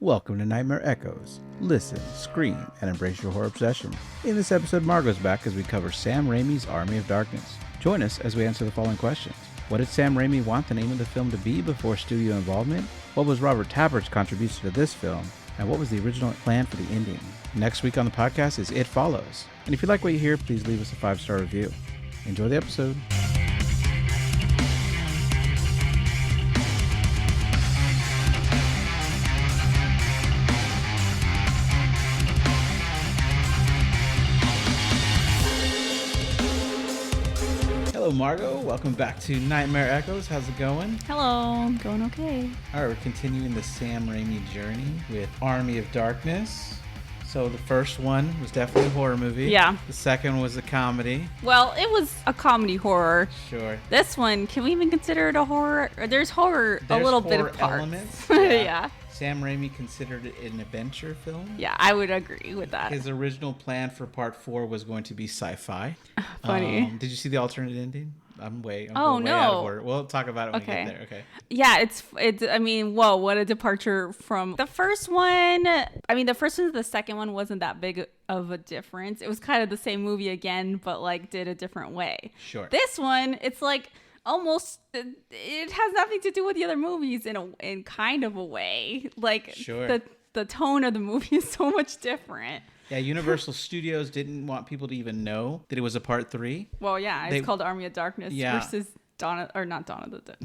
Welcome to Nightmare Echoes. Listen, scream, and embrace your horror obsession. In this episode, Margo's back as we cover Sam Raimi's Army of Darkness. Join us as we answer the following questions. What did Sam Raimi want the name of the film to be before studio involvement? What was Robert Talbert's contribution to this film? And what was the original plan for the ending? Next week on the podcast is It Follows. And if you like what you hear, please leave us a 5-star review. Enjoy the episode. Hello, Margo. Welcome back to Nightmare Echoes. How's it going? Hello. Going okay. All right, we're continuing the Sam Raimi journey with Army of Darkness. So the first one was definitely a horror movie. Yeah. The second was a comedy. Well, it was a comedy horror. Sure. This one, can we even consider it a horror? There's horror, a little bit of parts. Elements. Yeah. Sam Raimi considered it an adventure film. Yeah, I would agree with that. His original plan for part 4 was going to be sci-fi. Funny. Did you see the alternate ending? I'm going way no. out of order. We'll talk about it when we get there. Okay. Yeah, it's. I mean, whoa, what a departure from the first one. I mean, the first one to the second one wasn't that big of a difference. It was kind of the same movie again, but like did a different way. Sure. This one, it's like almost. It has nothing to do with the other movies in kind of a way. Like sure. The tone of the movie is so much different. Yeah, Universal Studios didn't want people to even know that it was a part 3. Well, yeah, it's called Army of Darkness versus Dawn of the Dead.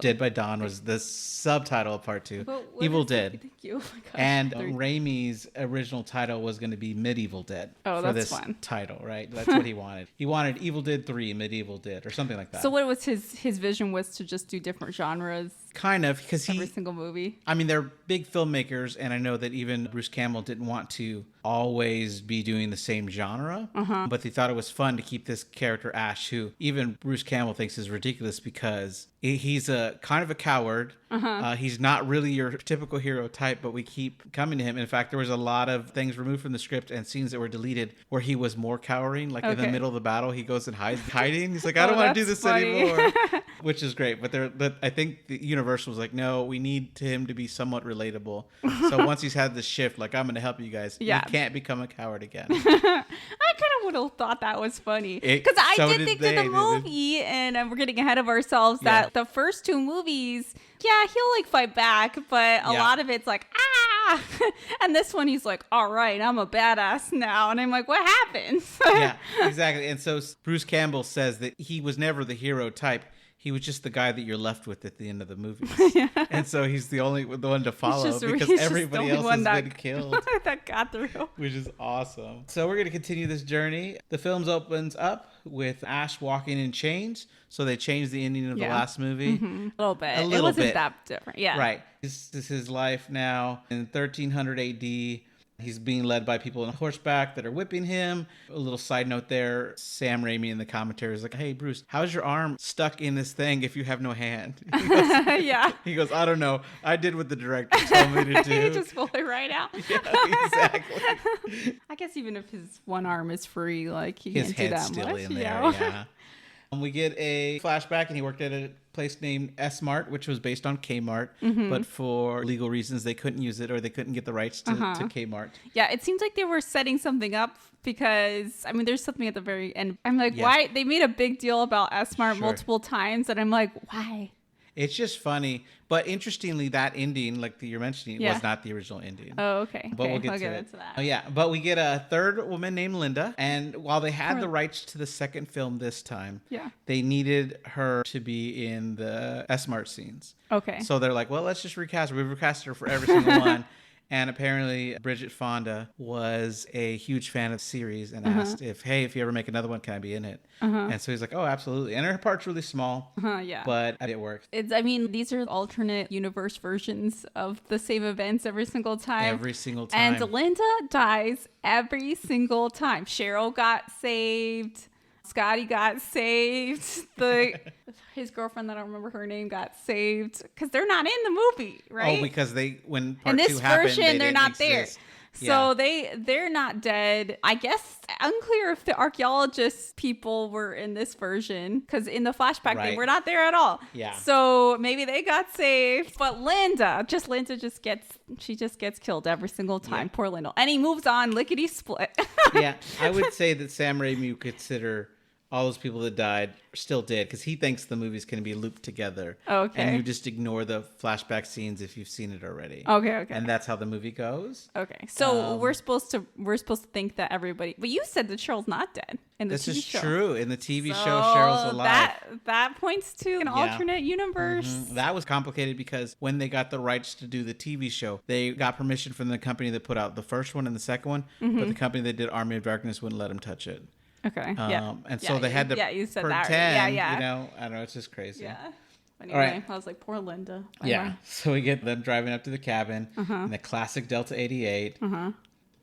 Dead by Dawn was the subtitle of part 2. Evil Dead. Thank you. Oh my gosh. And Raimi's original title was going to be Medieval Dead. Oh, for that's this fun. title, right? That's what he wanted. He wanted Evil Dead 3, Medieval Dead, or something like that. So what was his vision was to just do different genres? Kind of, because every single movie. I mean, they're big filmmakers, and I know that even Bruce Campbell didn't want to always be doing the same genre, but they thought it was fun to keep this character Ash, who even Bruce Campbell thinks is ridiculous because he's a kind of a coward. He's not really your typical hero type, but we keep coming to him. In fact, there was a lot of things removed from the script and scenes that were deleted where he was more cowering. Like in the middle of the battle, he goes and hiding. He's like, I don't want to do this anymore, which is great. But I think the Universal was like, no, we need him to be somewhat relatable. So once he's had this shift, like, I'm going to help you guys. Yeah. You can't become a coward again. I kind of would have thought that was funny because I did think that the movie, and we're getting ahead of ourselves, that the first 2 movies, yeah, he'll like fight back, but a lot of it's like, and this one he's like, all right, I'm a badass now, and I'm like, what happened? Yeah, exactly. And so Bruce Campbell says that he was never the hero type. He was just the guy that you're left with at the end of the movie. Yeah. And so he's the one to follow because everybody else has been killed. That got through. Which is awesome. So we're going to continue this journey. The film opens up with Ash walking in chains. So they changed the ending of the last movie. A little bit. It wasn't that different. Yeah. Right. This is his life now in 1300 AD. He's being led by people on horseback that are whipping him. A little side note there, Sam Raimi in the commentary is like, hey, Bruce, how's your arm stuck in this thing if you have no hand? He goes, He goes, I don't know. I did what the director told me to do. He just pulled it right out. Yeah, exactly. I guess even if his one arm is free, like he can't do that much. His head's still in there, yeah. We get a flashback, and he worked at a place named S-Mart, which was based on Kmart, but for legal reasons, they couldn't use it, or they couldn't get the rights to Kmart. Yeah, it seems like they were setting something up because, I mean, there's something at the very end. I'm like, why? They made a big deal about S-Mart multiple times, and I'm like, why? It's just funny. But interestingly, that ending, like you're mentioning, was not the original ending. Oh, okay. But we'll get into that. Oh, yeah. But we get a third woman named Linda. And while they had the rights to the second film this time, they needed her to be in the S-Mart scenes. Okay. So they're like, well, let's just recast her. We've recasted her for every single one. And apparently Bridget Fonda was a huge fan of the series and asked if you ever make another one, can I be in it? And so he's like, oh, absolutely. And her part's really small, but it works. These are alternate universe versions of the same events every single time. Every single time. And Linda dies every single time. Cheryl got saved. Scotty got saved. His girlfriend, that I don't remember her name, got saved because they're not in the movie, right? Oh, because when part 2 happened, in this version they're not there. So they're not dead. I guess unclear if the archaeologist people were in this version, because in the flashback they were not there at all. Yeah. So maybe they got saved. But Linda just gets killed every single time. Yeah. Poor Linda. And he moves on lickety split. Yeah, I would say that Sam Raimi would consider all those people that died still dead, because he thinks the movie's going to be looped together. Okay. And you just ignore the flashback scenes if you've seen it already. Okay. And that's how the movie goes. Okay. So we're supposed to think that everybody, but you said that Cheryl's not dead in the TV show. This is true. In the TV show, Cheryl's alive. That points to an alternate universe. Mm-hmm. That was complicated because when they got the rights to do the TV show, they got permission from the company that put out the first one and the second one, but the company that did Army of Darkness wouldn't let them touch it. Okay. And so they had to you said pretend, that. Yeah. You know, I don't know, it's just crazy. Yeah. Anyway, I was like, poor Linda. Bye-bye. So we get them driving up to the cabin in the classic Delta 88.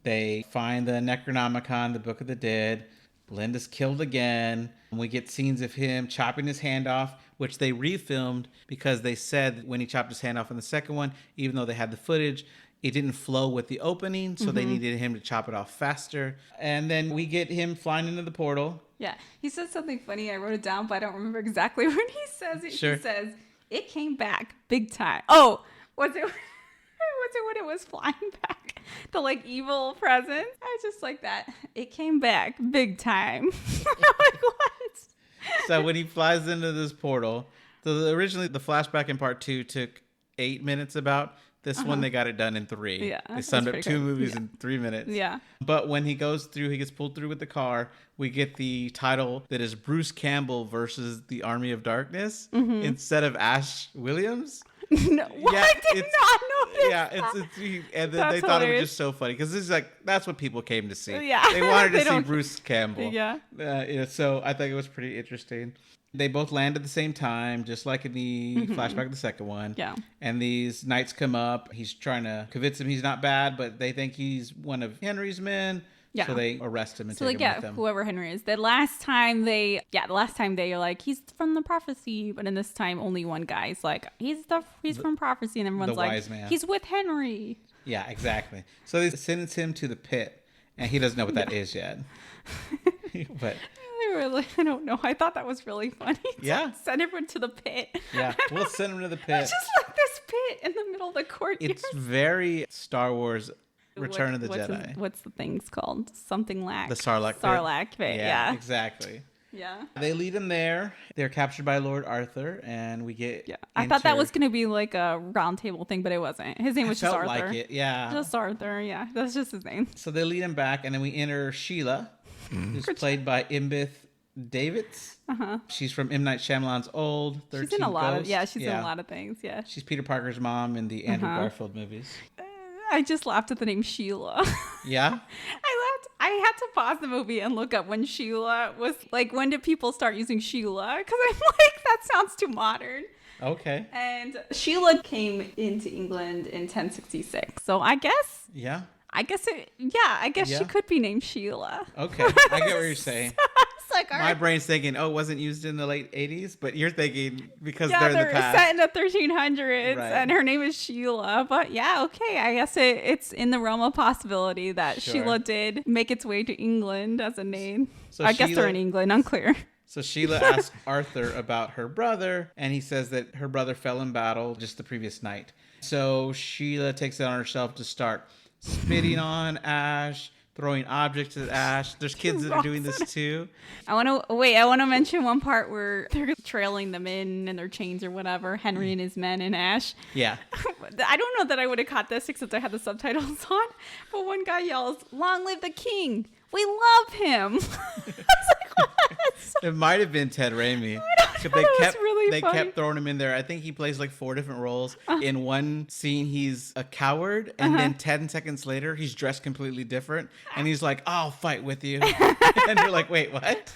They find the Necronomicon, the Book of the Dead. Linda's killed again. And we get scenes of him chopping his hand off, which they refilmed because they said when he chopped his hand off in the second one, even though they had the footage, it didn't flow with the opening, so they needed him to chop it off faster. And then we get him flying into the portal. Yeah. He said something funny. I wrote it down, but I don't remember exactly when he says it. Sure. He says, it came back big time. Oh, was it when it was flying back? The evil presence? I just like that. It came back big time. I'm like, what? So when he flies into this portal, originally the flashback in part 2 took 8 minutes about. This one, they got it done in 3. Yeah, they summed up 2 movies in 3 minutes. Yeah. But when he goes through, he gets pulled through with the car. We get the title that is Bruce Campbell versus the Army of Darkness instead of Ash Williams. No, I did not know this. Yeah, and then they thought it was just so funny because it's that's what people came to see. Yeah. They wanted to see Bruce Campbell. Yeah. So I think it was pretty interesting. They both land at the same time, just like in the flashback of the second one. Yeah. And these knights come up. He's trying to convince them he's not bad, but they think he's one of Henry's men. Yeah. So they arrest him and take him with them. Whoever Henry is. The last time they are like, he's from the prophecy, but in this time only one guy's like, he's from prophecy, and everyone's like, wise man. He's with Henry. Yeah, exactly. So they sentence him to the pit, and he doesn't know what that is yet. But I don't know. I thought that was really funny. Yeah. Send everyone to the pit. Yeah, we'll send him to the pit. It's just like this pit in the middle of the courtyard. It's very Star Wars Return of the Jedi. What's the thing's called? Something lack. The Sarlacc pit. Sarlacc pit, yeah. Exactly. Yeah. They lead him there. They're captured by Lord Arthur, and we get... Yeah. I thought that was going to be like a round table thing, but it wasn't. His name was just Arthur. Like it, yeah. Just Arthur, yeah. That's just his name. So they lead him back, and then we enter Sheila, who's played by Imbith Davids. She's from M. Night Shyamalan's Old 13 She's in a lot Ghosts. she's in a lot of things, yeah. She's Peter Parker's mom in the Andrew Garfield movies. I just laughed at the name Sheila. Yeah? I had to pause the movie and look up when Sheila was, like, when did people start using Sheila? Because I'm like, that sounds too modern. Okay. And Sheila came into England in 1066. So I guess... Yeah. I guess she could be named Sheila. Okay. I get what you're saying. Like, my brain's thinking, it wasn't used in the late 80s, but you're thinking because they're in the past. Set in the 1300s, and her name is Sheila. But yeah, okay, I guess it's in the realm of possibility that Sheila did make its way to England as a name. So I guess they're in England, unclear. So Sheila asks Arthur about her brother, and he says that her brother fell in battle just the previous night. So Sheila takes it on herself to start spitting on Ash, throwing objects at Ash. There's kids that are doing this too. I want to mention one part where they're trailing them in their chains or whatever, Henry and his men and Ash. Yeah. I don't know that I would have caught this except I had the subtitles on, but one guy yells, "Long live the king! We love him!" I was like, what? It might have been Ted Raimi. They kept throwing him in there. I think he plays like 4 different roles. In one scene, he's a coward, and then 10 seconds later, he's dressed completely different, and he's like, "I'll fight with you," and you're like, "Wait, what?"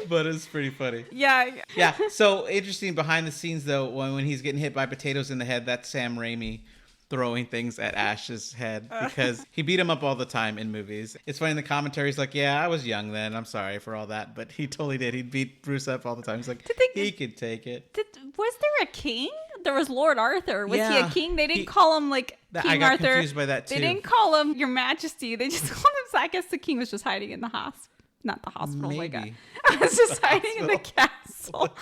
But it's pretty funny. Yeah. Yeah. So interesting behind the scenes though, when he's getting hit by potatoes in the head, that's Sam Raimi throwing things at Ash's head because he beat him up all the time in movies. It's funny in the commentaries, like, yeah, I was young then. I'm sorry for all that, but he totally did. He'd beat Bruce up all the time. He's like, he could take it. Was there a king? there was Lord Arthur. Was he a king? They didn't call him like King Arthur. I got confused by that too. They didn't call him Your Majesty. They just called him. I guess the king was just hiding in the hospital. Not the hospital. Maybe. I was just hiding in the castle.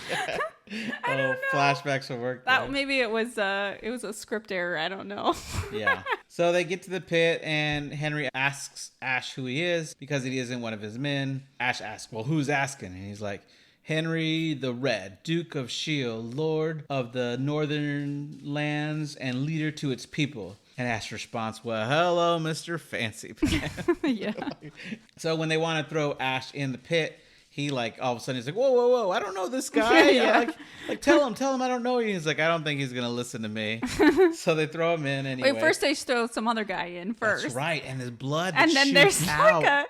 I don't know. Flashbacks will work. That maybe it was a script error. I don't know. Yeah. So they get to the pit, and Henry asks Ash who he is because he isn't one of his men. Ash asks, "Well, who's asking?" And he's like, "Henry the Red, Duke of Shield, Lord of the Northern Lands, and leader to its people." And Ash responds, "Well, hello, Mr. Fancy Pants." Yeah. So when they want to throw Ash in the pit, he like all of a sudden he's like, "Whoa, whoa, whoa! I don't know this guy." Yeah. Like tell him I don't know you. He's like, "I don't think he's gonna listen to me." So they throw him in anyway. Wait, first they throw some other guy in first. That's right, and his blood. And then there's out. like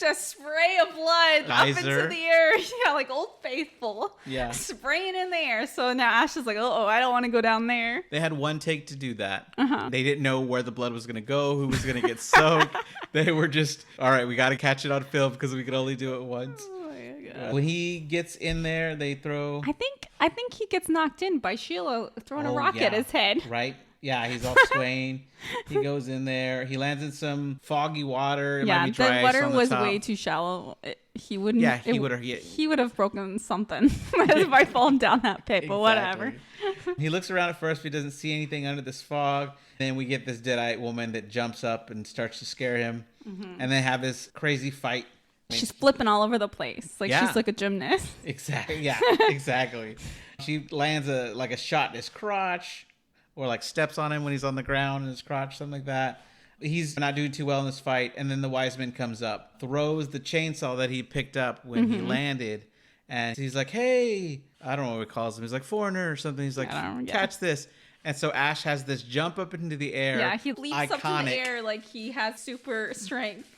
a spray of blood up into the air. Yeah, like Old Faithful. Yeah. Spraying in the air. So now Ash is like, oh, I don't want to go down there. They had one take to do that. They didn't know where the blood was going to go, who was going to get soaked. They were just, all right, we got to catch it on film because we could only do it once. Oh my God. When he gets in there, they throw... I think he gets knocked in by Sheila throwing a rock at his head. Right? Yeah, he's all swaying. He goes in there. He lands in some foggy water. It might be dry the water on the was top. way too shallow. He wouldn't. Yeah, he would have broken something by falling down that pit. But whatever. He looks around at first, but he doesn't see anything under this fog. Then we get this deadite woman that jumps up and starts to scare him, and they have this crazy fight. She's flipping all over the place, like she's like a gymnast. Exactly. Yeah. Exactly. She lands a shot in his crotch. Or like steps on him when he's on the ground in his crotch, something like that. He's not doing too well in this fight. And then the wise man comes up, throws the chainsaw that he picked up when he landed. And he's like, "Hey," I don't know what he calls him. He's like, "Foreigner" or something. He's like, "Catch this." And so Ash has this jump up into the air. Yeah, he leaps up in the air like he has super strength.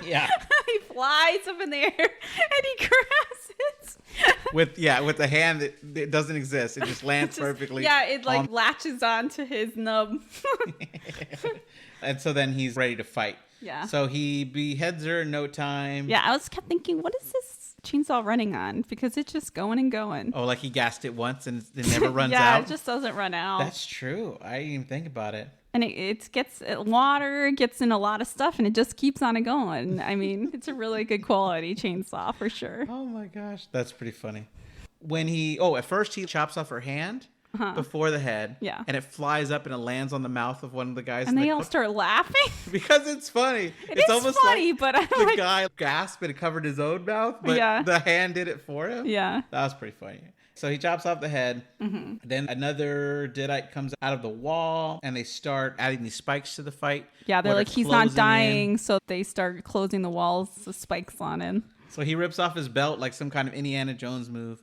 Yeah. He flies up in the air and he grabs it. With the hand that doesn't exist. It just lands perfectly. Yeah, it like latches onto his nub. And so then he's ready to fight. Yeah. So he beheads her in no time. Yeah, I kept thinking, what is this chainsaw running on? Because it's just going and going. Oh, like he gassed it once and it never runs out? Yeah, it just doesn't run out. That's true. I didn't even think about it. And it gets water, gets in a lot of stuff, and it just keeps on going. I mean, it's a really good quality chainsaw for sure. Oh my gosh, that's pretty funny. When at first he chops off her hand before the head. Yeah. And it flies up and it lands on the mouth of one of the guys. And they all start laughing. Because it's funny. It's almost funny, like but I'm the guy gasped and it covered his own mouth, but the hand did it for him. Yeah. That was pretty funny. So he chops off the head. Then another deadite comes out of the wall and they start adding these spikes to the fight. Yeah, they're like, he's not dying. So they start closing the walls, the spikes on him. So he rips off his belt like some kind of Indiana Jones move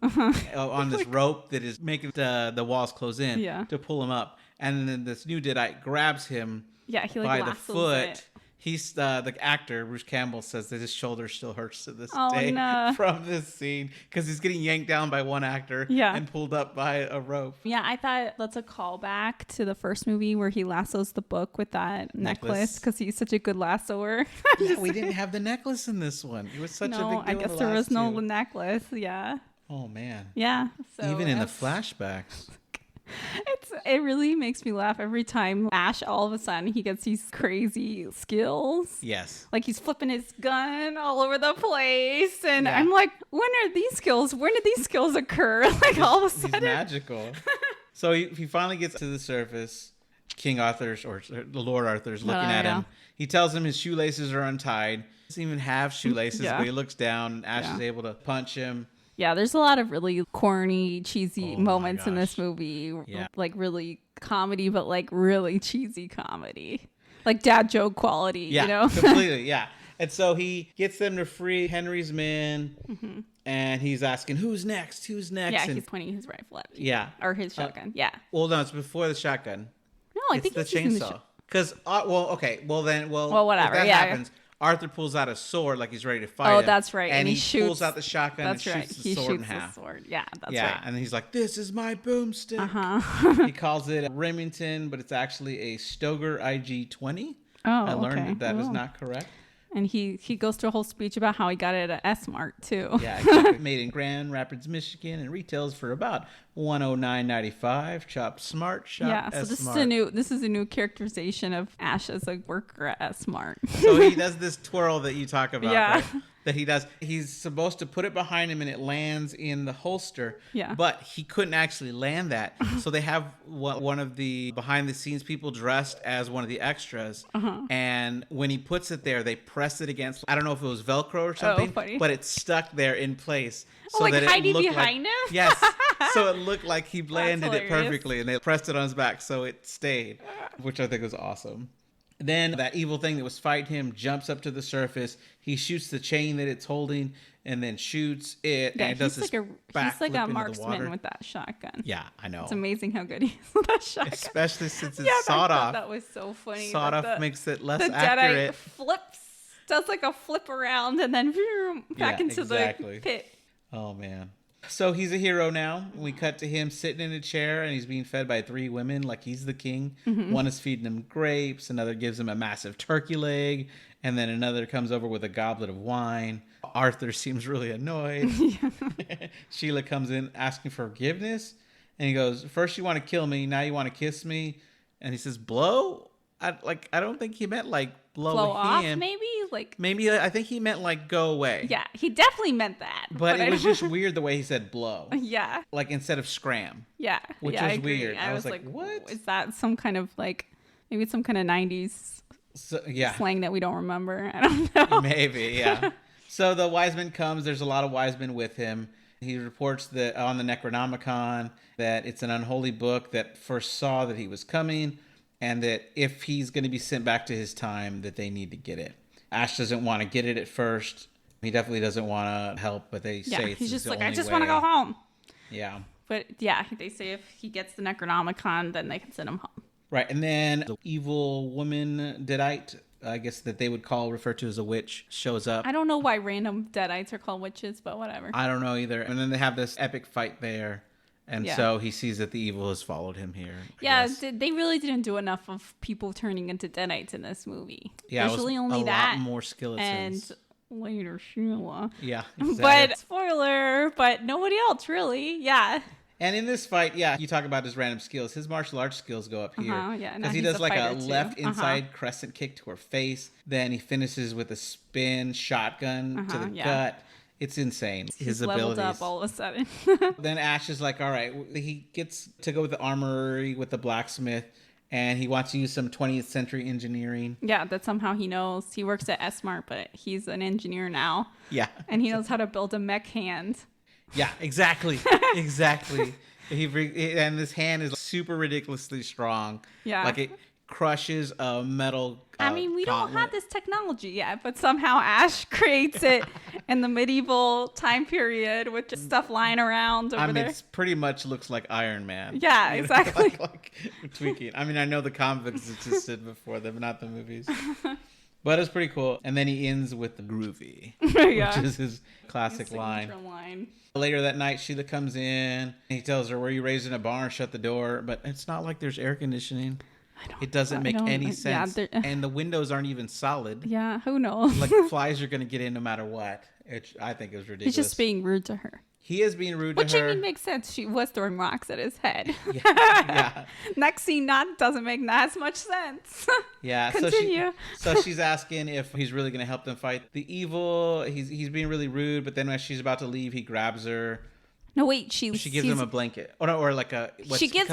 on this rope that is making the walls close in to pull him up. And then this new deadite grabs him by the foot. He's the actor, Bruce Campbell, says that his shoulder still hurts to this day from this scene because he's getting yanked down by one actor and pulled up by a rope. Yeah, I thought that's a callback to the first movie where he lassos the book with that necklace because he's such a good lassoer. Yeah, we didn't have the necklace in this one. It was such a big deal. I guess there was no necklace. Yeah. Oh, man. Yeah. So even in the flashbacks. It really makes me laugh every time Ash all of a sudden he gets these crazy skills. Yes. Like he's flipping his gun all over the place and I'm like, when did these skills occur? Like all of a sudden. He's magical. So he finally gets to the surface. King Arthur's or the Lord Arthur's looking at him. He tells him his shoelaces are untied. He doesn't even have shoelaces, but he looks down and Ash is able to punch him. Yeah, there's a lot of really corny, cheesy moments in this movie. Yeah. Like really comedy, but like really cheesy comedy. Like dad joke quality, you know? Completely, yeah. And so he gets them to free Henry's men, and he's asking, who's next? Yeah, he's pointing his rifle at me. Yeah. Or his shotgun, yeah. Well, no, it's before the shotgun. No, I think it's the chainsaw. Because, whatever. If that happens, Arthur pulls out a sword like he's ready to fight him. Oh, that's right. And he pulls out the shotgun and shoots the sword in half. Yeah, that's right. Yeah, and he's like, "This is my boomstick." He calls it a Remington, but it's actually a Stoger IG-20. Oh, I learned that is not correct. And he goes through a whole speech about how he got it at S-Mart too. Yeah, exactly. Made in Grand Rapids, Michigan, and retails for about $109.95. Shop smart, shop yeah. So this is a new characterization of Ash as a worker at S-Mart. So he does this twirl that you talk about. Yeah. Right? That he does. He's supposed to put it behind him and it lands in the holster. Yeah. But he couldn't actually land that. So they have one of the behind the scenes people dressed as one of the extras. And when he puts it there, they press it against, I don't know if it was Velcro or something, but it's stuck there in place. So like hiding behind him? Yes. So it looked like he landed it perfectly and they pressed it on his back so it stayed, which I think was awesome. Then that evil thing that was fighting him jumps up to the surface. He shoots the chain that it's holding and then shoots it. Yeah, and it does he's like a marksman with that shotgun. Yeah, I know. It's amazing how good he is with that shotgun. Especially since it's sawed off. That was so funny. Sawed off makes it less accurate. The Jedi does like a flip around and then back into the pit. Oh, man. So he's a hero now. We cut to him sitting in a chair and he's being fed by 3 women like he's the king. One is feeding him grapes. Another gives him a massive turkey leg. And then another comes over with a goblet of wine. Arthur seems really annoyed. Sheila comes in asking for forgiveness. And he goes, first you want to kill me. Now you want to kiss me. And he says, blow? I don't think he meant like blow off, him. Maybe I think he meant like go away. Yeah, he definitely meant that. But it was just weird the way he said blow. Yeah. Like instead of scram. Yeah. Which was weird. I was like, what? Is that some kind of maybe it's some kind of 90s slang that we don't remember? I don't know. Maybe, yeah. So the wise man comes. There's a lot of wise men with him. He reports that on the Necronomicon that it's an unholy book that first saw that he was coming. And that if he's going to be sent back to his time, that they need to get it. Ash doesn't want to get it at first. He definitely doesn't want to help, but they say it's he's just the like, only I just way. want to go home. Yeah. But yeah, they say if he gets the Necronomicon, then they can send him home. Right. And then the evil woman Deadite, I guess that they would refer to as a witch, shows up. I don't know why random Deadites are called witches, but whatever. I don't know either. And then they have this epic fight there. And so he sees that the evil has followed him here. They really didn't do enough of people turning into Deadites in this movie. Yeah, there's really only that. A lot more skeletons. And later Sheila. Yeah, exactly. But spoiler, but nobody else really. Yeah. And in this fight, you talk about his random skills. His martial arts skills go up here. Because he does like a left inside crescent kick to her face. Then he finishes with a spin shotgun to the gut. It's insane. His abilities. Leveled up all of a sudden. Then Ash is like, all right. He gets to go with the armory with the blacksmith. And he wants to use some 20th century engineering. Yeah, that somehow he knows. He works at S-Mart, but he's an engineer now. Yeah. And he knows how to build a mech hand. Yeah, exactly. Exactly. And this hand is super ridiculously strong. Yeah. Like it crushes a metal we don't have this technology yet, but somehow Ash creates it in the medieval time period with just stuff lying around over there. It pretty much looks like Iron Man. Yeah, exactly. like tweaking. I know the comics existed before them, not the movies. But it's pretty cool. And then he ends with the groovy, which is his classic line. Later that night, Sheila comes in. And he tells her, were you raised in a barn? Shut the door. But it's not like there's air conditioning. It doesn't make any sense. Yeah, and the windows aren't even solid. Yeah, who knows? Like flies are going to get in no matter what. I think is ridiculous. He's just being rude to her. He is being rude to her. Which I mean makes sense. She was throwing rocks at his head. Yeah. Next scene, doesn't make as much sense. Yeah. Continue. So she's asking if he's really going to help them fight the evil. He's being really rude, but then when she's about to leave, he grabs her. No, wait. She gives him a blanket, or like a. She gives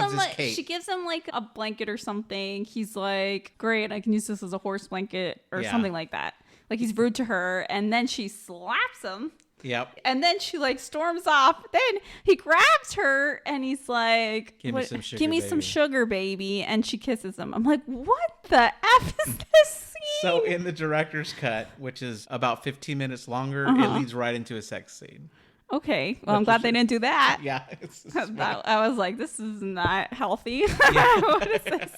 him like a blanket or something. He's like, "Great, I can use this as a horse blanket or something like that." Like he's rude to her, and then she slaps him. Yep. And then she like storms off. Then he grabs her and he's like, "Give me some sugar, baby." And she kisses him. I'm like, "What the F is this scene?" So in the director's cut, which is about 15 minutes longer, it leads right into a sex scene. Okay, well, I'm glad they didn't do that. Yeah. I was like, this is not healthy. Yeah. What is this?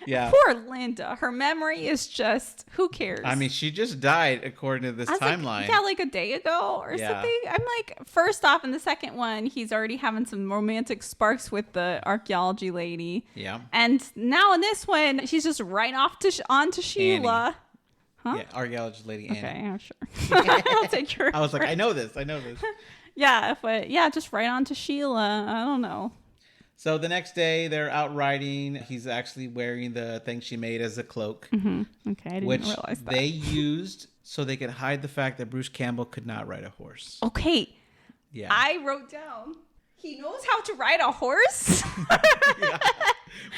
Yeah. Poor Linda. Her memory is just, who cares? She just died according to this timeline. Like a day ago or something. I'm like, first off, in the second one, he's already having some romantic sparks with the archaeology lady. Yeah. And now in this one, she's just right off onto Sheila. Huh? Yeah, archaeologist Lady Annie. Okay, I'm sure. I'll take her. I was like, I know this. Yeah, but yeah, just right on to Sheila. I don't know. So the next day, they're out riding. He's actually wearing the thing she made as a cloak. Mm-hmm. Okay, I didn't realize that. Which they used so they could hide the fact that Bruce Campbell could not ride a horse. Okay. Yeah. I wrote down, he knows how to ride a horse? Yeah.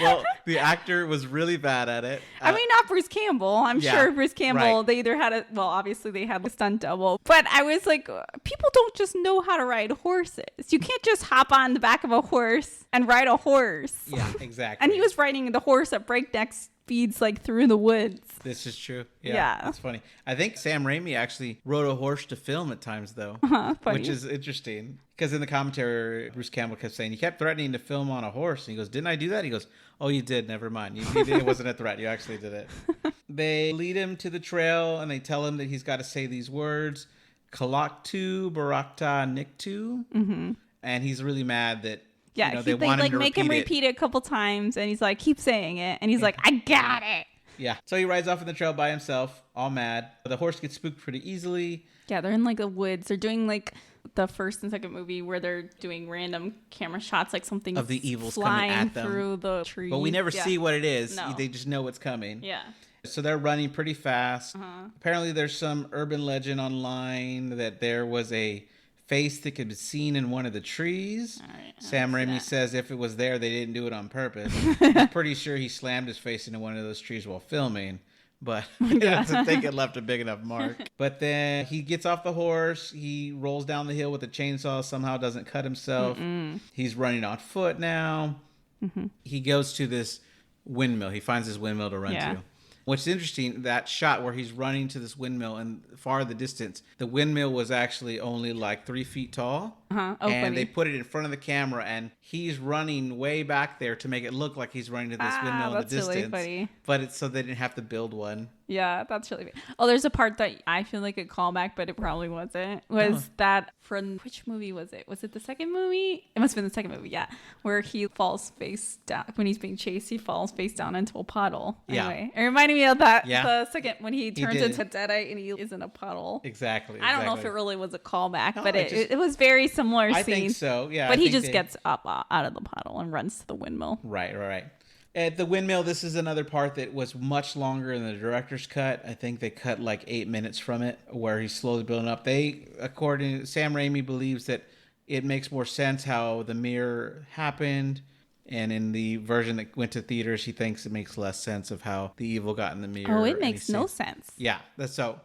Well, the actor was really bad at it. I mean, not Bruce Campbell. I'm sure Bruce Campbell, They either had obviously they had the stunt double. But I was like, people don't just know how to ride horses. You can't just hop on the back of a horse and ride a horse. Yeah, exactly. And he was riding the horse at breakneck speeds, like through the woods. This is true. Yeah. That's funny. I think Sam Raimi actually rode a horse to film at times, though, which is interesting. Because in the commentary, Bruce Campbell kept saying, you kept threatening to film on a horse. And he goes, didn't I do that? He goes, oh, you did. Never mind. You did. It wasn't a threat. You actually did it. They lead him to the trail and they tell him that he's got to say these words, Kalaktu Barakta Niktu. Mm-hmm. And he's really mad that they want him to make him repeat it a couple times. And he's like, keep saying it. And he's like, I got it. Yeah. So he rides off in the trail by himself, all mad. The horse gets spooked pretty easily. Yeah, they're in like the woods. They're doing like the first and second movie where they're doing random camera shots, like something of the evils flying coming at them through the trees. But we never see what it is. No. They just know what's coming. Yeah. So they're running pretty fast. Apparently there's some urban legend online that there was a face that could be seen in one of the trees. Right, Sam Raimi says if it was there, they didn't do it on purpose. I'm pretty sure he slammed his face into one of those trees while filming. But I don't think it left a big enough mark. But then he gets off the horse. He rolls down the hill with a chainsaw. Somehow doesn't cut himself. He's running on foot now. He goes to this windmill. He finds this windmill to run to. What's interesting, that shot where he's running to this windmill and far in the distance, the windmill was actually only like 3 feet tall. And they put it in front of the camera and he's running way back there to make it look like he's running to this windmill in the distance. Really funny. But it's so they didn't have to build one. Yeah, that's really funny. Oh, there's a part that I feel like a callback, but it probably wasn't. That from which movie was it? Was it the second movie? It must have been the second movie, yeah. Where he falls face down when he's being chased. He falls face down into a puddle. Anyway, it reminded me of that. Yeah. The second when he turns into Deadite and he is in a puddle. Exactly. I don't know if it really was a callback, but it was very similar scene. I think so. Yeah. But he just gets up out of the puddle and runs to the windmill. Right. At the windmill, this is another part that was much longer in the director's cut. I think they cut like 8 minutes from it, where he's slowly building up. According to Sam Raimi, believes that it makes more sense how the mirror happened. And in the version that went to theaters, he thinks it makes less sense of how the evil got in the mirror. Oh, it makes no sense. Yeah, that's so.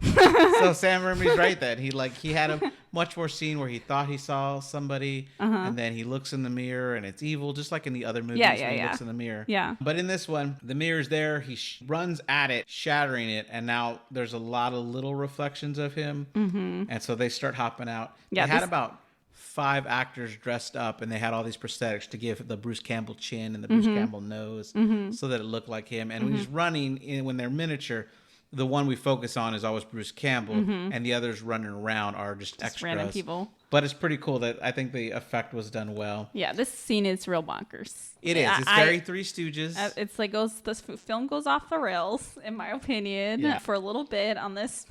So Sam Raimi's right then. He had a much more scene where he thought he saw somebody, and then he looks in the mirror and it's evil, just like in the other movies when he looks in the mirror. Yeah. But in this one, the mirror's there. He runs at it, shattering it, and now there's a lot of little reflections of him, and so they start hopping out. Yeah, they had about 5 actors dressed up and they had all these prosthetics to give the Bruce Campbell chin and the Bruce Campbell nose so that it looked like him. And when he's running, when they're miniature, the one we focus on is always Bruce Campbell and the others running around are just extras. Random people. But it's pretty cool that I think the effect was done well. Yeah, this scene is real bonkers. It is. It's very Three Stooges. It's like this film goes off the rails, in my opinion, for a little bit on this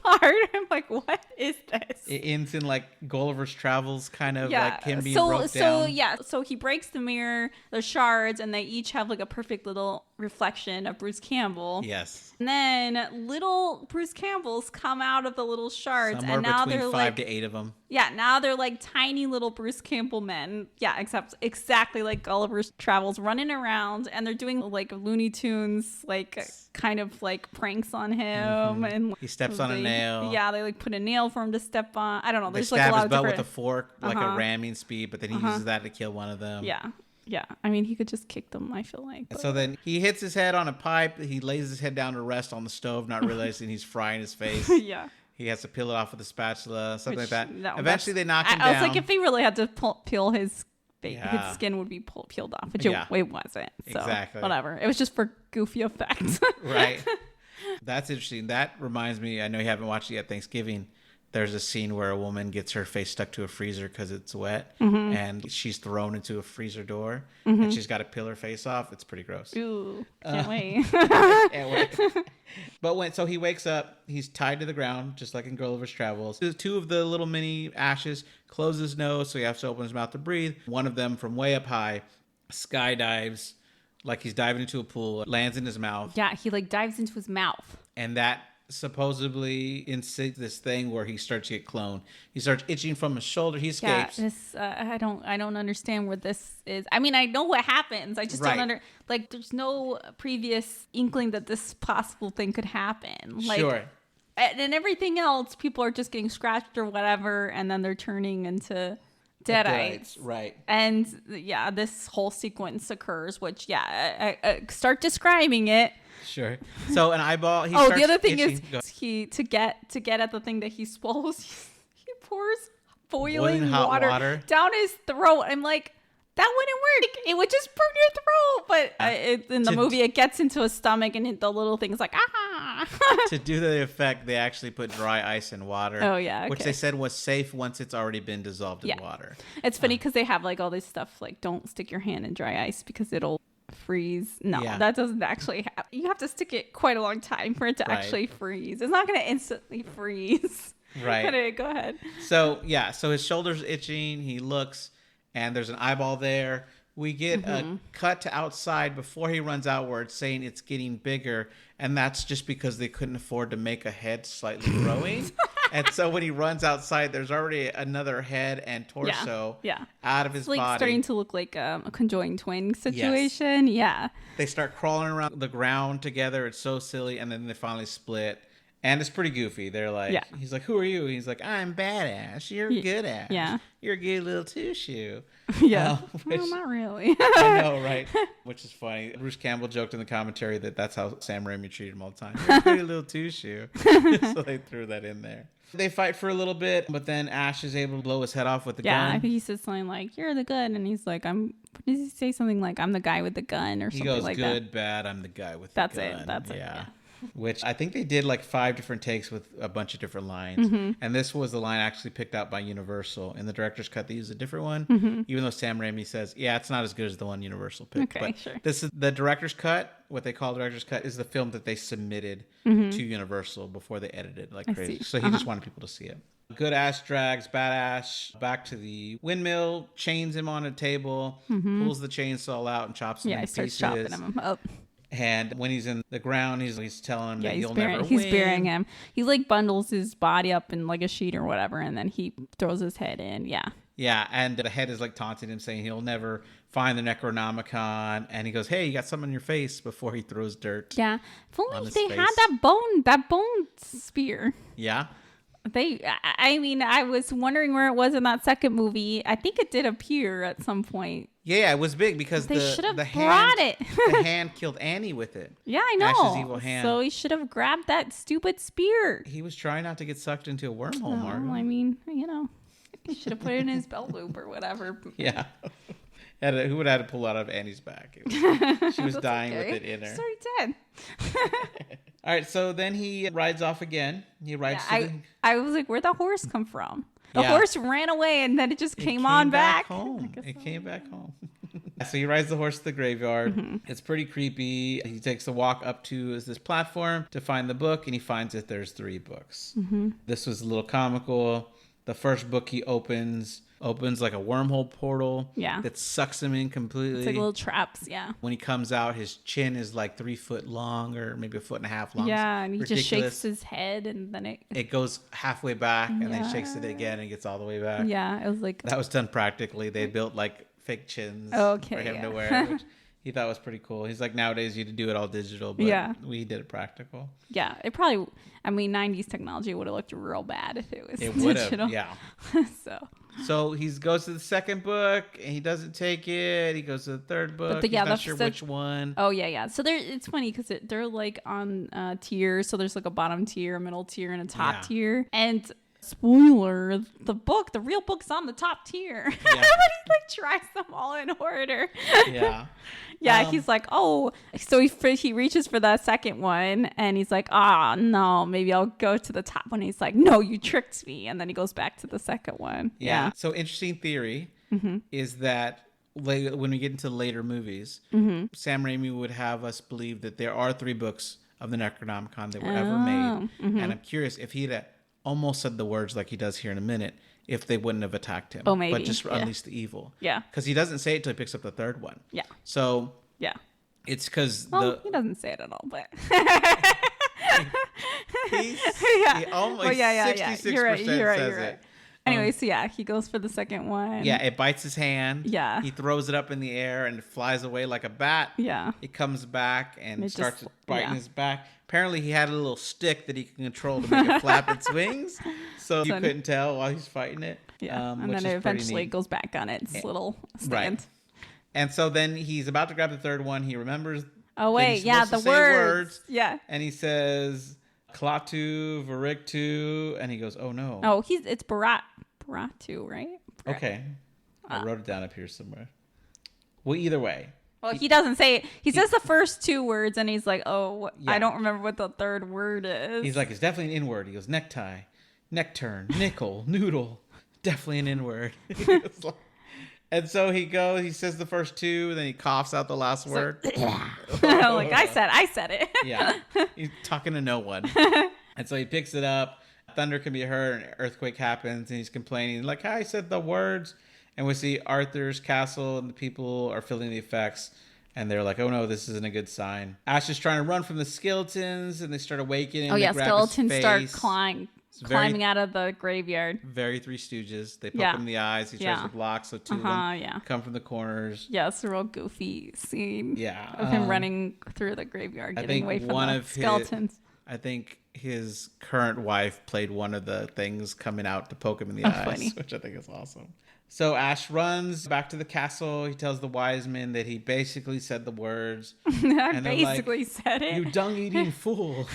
part. I'm like, what is this? It ends in like Gulliver's Travels, kind of like him being broke down. So he breaks the mirror, the shards, and they each have like a perfect little reflection of Bruce Campbell. Yes. And then little Bruce Campbells come out of the little shards, and now they're 5 to 8 of them. Yeah, now they're like tiny little Bruce Campbell men. Yeah, except exactly like Gulliver's Travels, running around, and they're doing like Looney Tunes, like kind of like pranks on him. And he steps on a nail. Yeah, they like put a nail for him to step on. I don't know. There's like a lot of different... with a fork, like a ramming speed, but then he uses that to kill one of them. Yeah. I mean, he could just kick them, I feel like. But... So then he hits his head on a pipe. He lays his head down to rest on the stove, not realizing he's frying his face. Yeah. He has to peel it off with a spatula, something like that. No, eventually, they knock him down. I was like, if he really had to peel his skin would be peeled off, which it wasn't. So, exactly. Whatever. It was just for goofy effect. Right. That's interesting. That reminds me, I know you haven't watched it yet, Thanksgiving. There's a scene where a woman gets her face stuck to a freezer because it's wet, and she's thrown into a freezer door, and she's got to peel her face off. It's pretty gross. Ooh, can't wait. Can't wait. But so he wakes up, he's tied to the ground, just like in Gulliver's Travels. Two of the little mini ashes close his nose, so he has to open his mouth to breathe. One of them, from way up high, skydives like he's diving into a pool, lands in his mouth. Yeah, he like dives into his mouth. And that supposedly incites this thing where he starts to get cloned. He starts itching from his shoulder. He escapes. Yeah, this I don't understand where this is. I mean, I know what happens. I just don't like. There's no previous inkling that this possible thing could happen. Like, sure. And everything else, people are just getting scratched or whatever, and then they're turning into Deadites. Right. And yeah, this whole sequence occurs, which I start describing it. Sure. So an eyeball. The other thing is he to get at the thing that he swallows, he pours boiling hot water down his throat. I'm like, that wouldn't work. It would just burn your throat. But in the movie, it gets into his stomach, and the little thing's like, To do the effect, they actually put dry ice in water. Oh yeah, okay. Which they said was safe once it's already been dissolved in water. It's funny because they have like all this stuff like, don't stick your hand in dry ice because it'll freeze. No, that doesn't actually happen. You have to stick it quite a long time for it to actually freeze. It's not going to instantly freeze. Right. Anyway, go ahead. So his shoulder's itching. He looks, and there's an eyeball there. We get a cut to outside before he runs outward, saying it's getting bigger, and that's just because they couldn't afford to make a head slightly growing. And so when he runs outside, there's already another head and torso out of his body. It's like starting to look like a conjoined twin situation. Yes. Yeah. They start crawling around the ground together. It's so silly. And then they finally split. And it's pretty goofy. They're like, he's like, who are you? He's like, I'm badass. You're good ass. Yeah. You're a good little two-shoe. Yeah. Well, not really. I know, right? Which is funny. Bruce Campbell joked in the commentary that's how Sam Raimi treated him all the time. You're a good little two-shoe. So they threw that in there. They fight for a little bit, but then Ash is able to blow his head off with the gun. Yeah, I think he says something like, you're the gun. And he's like, does he say something like, I'm the guy with the gun or something like that? He goes, good, bad, I'm the guy with the gun. That's it. Yeah. Which I think they did like 5 different takes with a bunch of different lines. And this was the line actually picked out by Universal. In the director's cut, they used a different one, even though Sam Raimi says, it's not as good as the one Universal picked. Okay, but sure. This is the director's cut. What they call director's cut is the film that they submitted to Universal before they edited like crazy. So he just wanted people to see it. Good ass drags Badass back to the windmill, chains him on a table, pulls the chainsaw out and chops him in pieces. He starts chopping him up. And when he's in the ground, he's telling him that he'll never win. He's burying him. He like bundles his body up in like a sheet or whatever, and then he throws his head in. Yeah. Yeah, and the head is like taunting him, saying he'll never find the Necronomicon. And he goes, "Hey, you got something on your face," before he throws dirt. Yeah. If only they had that bone spear. Yeah. I was wondering where it was in that second movie. I think it did appear at some point. Yeah, it was big because they should have brought it. The hand killed Annie with it. Yeah, I know. Ash's evil hand. So he should have grabbed that stupid spear. He was trying not to get sucked into a wormhole, Margo. I mean, he should have put it in his belt loop or whatever. Yeah. Who would have had to pull out of Annie's back? She was dying with it in her. Sorry, dead. All right, so then he rides off again. He rides I was like, where'd the horse come from? The horse ran away and then it just came back home. It came back home. So he rides the horse to the graveyard. It's pretty creepy. He takes a walk up to this platform to find the book, and he finds that there's 3 books. This was a little comical. The first book he opens like a wormhole portal that sucks him in completely. It's like little traps, When he comes out, his chin is like 3 foot long, or maybe 1.5 feet long. Yeah, and he just shakes his head, and then it goes halfway back, and then he shakes it again and gets all the way back. Yeah, it was like that was done practically. They built like fake chins for him to wear, which he thought was pretty cool. He's like, nowadays you do it all digital, but we did it practical. Yeah, it probably, 90s technology would have looked real bad if it was digital. Yeah. So he goes to the second book and he doesn't take it. He goes to the third book. He's not sure which one. Oh, yeah. So it's funny because they're like on tiers. So there's like a bottom tier, a middle tier, and a top tier. And spoiler, the real book's on the top tier. But he like tries them all in order. Yeah. Yeah, he's like, oh, so he reaches for the second one, and he's like, no, maybe I'll go to the top one. He's like, no, you tricked me, and then he goes back to the second one. Yeah. So interesting theory is that when we get into later movies, Sam Raimi would have us believe that there are 3 books of the Necronomicon that were ever made. Mm-hmm. And I'm curious if he'd almost said the words like he does here in a minute, if they wouldn't have attacked him. Oh, maybe. But just unleashed the evil. Yeah. Because he doesn't say it till he picks up the third one. Yeah. So yeah, it's because he doesn't say it at all, but he almost 66% You're right. says it. Anyway, so yeah, he goes for the second one. Yeah, it bites his hand. Yeah. He throws it up in the air and it flies away like a bat. Yeah. It comes back and it starts just, biting his back. Apparently, he had a little stick that he can control to make it flap its wings. So you couldn't tell while he's fighting it. Yeah. And then it eventually goes back on its little stand. Right. And so then he's about to grab the third one. He remembers. Oh, wait. Yeah, the words. Yeah. And he says, Klaatu, Variktu. And he goes, oh, no. Oh, it's Baratu, right? Okay. I wrote it down up here somewhere. Well, either way. Well, he doesn't say it. He says the first two words, and he's like, oh, yeah. I don't remember what the third word is. He's like, it's definitely an N-word. He goes, necktie, neckturn, nickel, noodle. Definitely an N-word. And so he says the first two, then he coughs out the last word. Like, I said it. Yeah. He's talking to no one. And so he picks it up. Thunder can be heard, an earthquake happens, and he's complaining, like, I said the words. And we see Arthur's castle, and the people are feeling the effects. And they're like, oh, no, this isn't a good sign. Ash is trying to run from the skeletons, and they start awakening. Oh, yeah, skeletons start climbing out of the graveyard. Very Three Stooges. They poke him in the eyes. He tries to block, so two of them come from the corners. Yeah, it's a real goofy scene. Yeah. Of him running through the graveyard, getting away from the skeletons. I think his current wife played one of the things coming out to poke him in the eyes, funny. Which I think is awesome. So Ash runs back to the castle. He tells the wise men that he basically said the words. I basically said it. You dung-eating fool.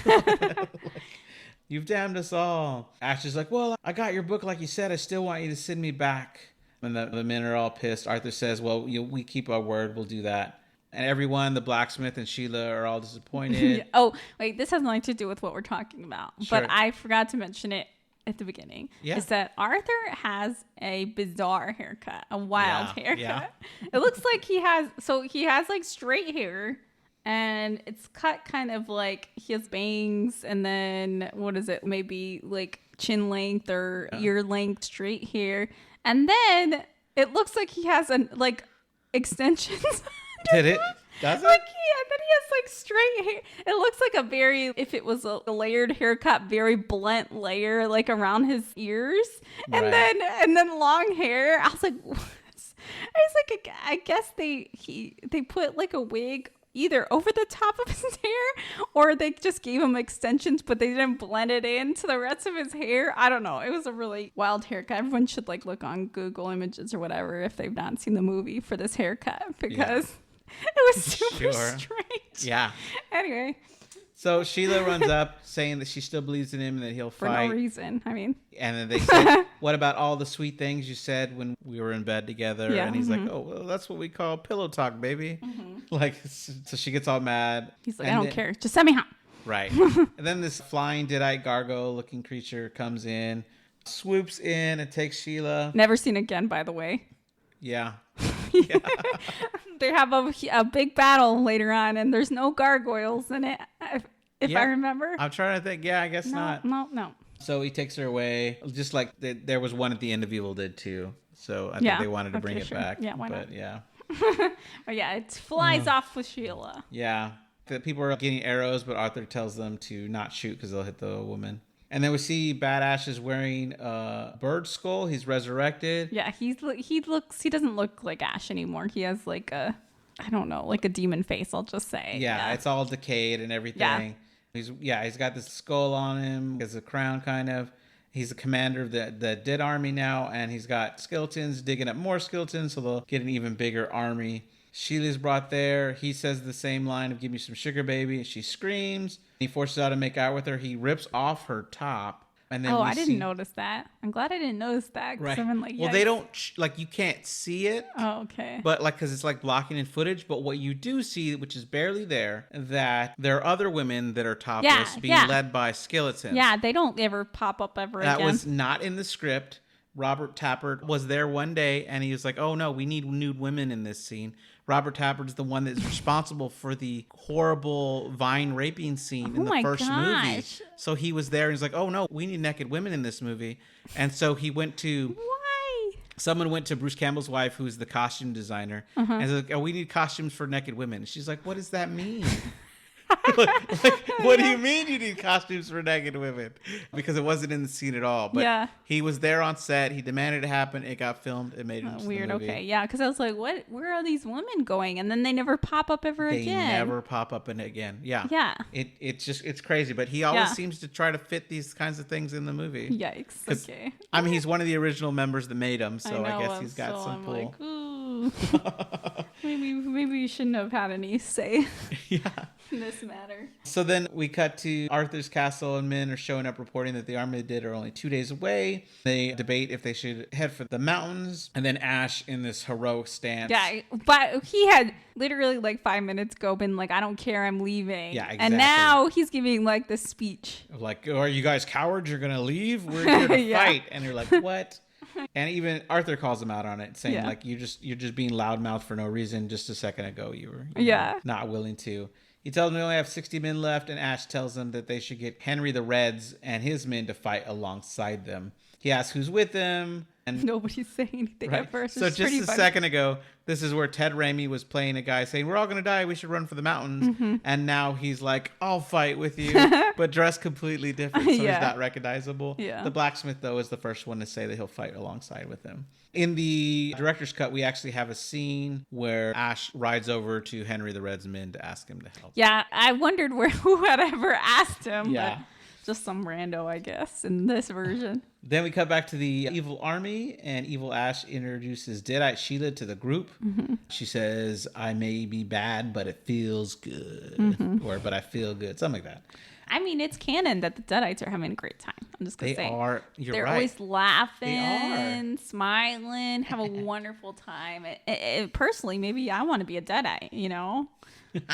You've damned us all. Ash is like, well, I got your book like you said. I still want you to send me back. And the men are all pissed. Arthur says, well, we keep our word. We'll do that. And everyone, the blacksmith and Sheila, are all disappointed. Oh, wait, this has nothing to do with what we're talking about. Sure. But I forgot to mention it at the beginning. Yeah. Is that Arthur has a bizarre haircut, a wild haircut. Yeah. It looks like he has like straight hair. And it's cut kind of like he has bangs, and then what is it? Maybe like chin length or ear length straight hair. And then it looks like he has like extensions. Did it? Does it? Like and then he has like straight hair. It looks like a very, if it was a layered haircut, very blunt layer like around his ears, and then long hair. I was like, what? I guess they put like a wig either over the top of his hair, or they just gave him extensions, but they didn't blend it into the rest of his hair. I don't know. It was a really wild haircut. Everyone should like look on Google Images or whatever if they've not seen the movie for this haircut, because it was super strange. Yeah. Anyway. So Sheila runs up saying that she still believes in him and that he'll fight. For no reason. I mean. And then they said, what about all the sweet things you said when we were in bed together? Yeah, and he's like, oh, well, that's what we call pillow talk, baby. Mm-hmm. Like, so she gets all mad. He's like, I don't care. Just send me home. Right. And then this flying deadite gargoyle looking creature comes in, swoops in and takes Sheila. Never seen again, by the way. Yeah. They have a big battle later on, and there's no gargoyles in it, if I remember. I'm trying to think. Yeah, I guess not. No. So he takes her away, just like there was one at the end of Evil Dead 2. So I think they wanted to bring it back. Yeah, why not? But yeah. But yeah, it flies off with Sheila. Yeah. The people are getting arrows, but Arthur tells them to not shoot because they'll hit the woman. And then we see Bad Ash is wearing a bird skull. He's resurrected. Yeah, he doesn't look like Ash anymore. He has like a demon face, I'll just say. Yeah, it's all decayed and everything. Yeah. He's got this skull on him as a crown kind of. He's the commander of the dead army now, and he's got skeletons digging up more skeletons, so they'll get an even bigger army. Sheila's brought there. He says the same line of "Give me some sugar, baby." She screams. He forces her to make out with her. He rips off her top. And then I didn't notice that. I'm glad I didn't notice that. Right. I've been like, well, they don't you can't see it. Oh, okay. But because it's like blocking in footage. But what you do see, which is barely there, that there are other women that are topless being led by skeletons. Yeah, they don't ever pop up ever again. That was not in the script. Robert Talbert was there one day and he was like, oh no, we need nude women in this scene. Robert Talbert is the one that's responsible for the horrible Vine raping scene in the first movie. So he was there and he's like, oh no, we need naked women in this movie. And so he went to... Why? Someone went to Bruce Campbell's wife, who's the costume designer, and said, oh, we need costumes for naked women. And she's like, what does that mean? What do you mean you need costumes for naked women? Because it wasn't in the scene at all. But he was there on set. He demanded it happen. It got filmed. It made it into weird. The movie. Okay, yeah. Because I was like, what? Where are these women going? And then they never pop up ever again. They never pop up in it again. Yeah. Yeah. It's crazy. But he always seems to try to fit these kinds of things in the movie. Yikes. Okay. I mean, he's one of the original members that made him, so I guess he's got some pull. Like, ooh. maybe we shouldn't have had any say. In this matter. So then we cut to Arthur's castle, and men are showing up reporting that the army they did are only 2 days away. They debate if they should head for the mountains, and then Ash in this heroic stance. Yeah, but he had literally like 5 minutes ago been like, I don't care, I'm leaving. Yeah, exactly. And now he's giving like this speech. Like, oh, are you guys cowards? You're going to leave? We're here to fight. And you're like, what? And even Arthur calls him out on it, saying like, you're just being loudmouth for no reason. Just a second ago, you were not willing to. He tells them they only have 60 men left, and Ash tells them that they should get Henry the Reds and his men to fight alongside them. He asks who's with them. And nobody's saying anything at first. So just a second ago, this is where Ted Raimi was playing a guy saying, we're all going to die. We should run for the mountains. And now he's like, I'll fight with you, but dressed completely different. So he's not recognizable. The blacksmith, though, is the first one to say that he'll fight alongside with him. In the director's cut, we actually have a scene where Ash rides over to Henry the Red's men to ask him to help. Yeah, I wondered who had ever asked him. Yeah. Just some rando, I guess, in this version. Then we cut back to the evil army, and evil Ash introduces Deadite Sheila to the group. She says, I may be bad, but it feels good. Or, but I feel good. Something like that. I mean, it's canon that the Deadites are having a great time. I'm just going to say. They are. They're right. Always laughing, smiling, have a wonderful time. Personally, maybe I want to be a Deadite, you know?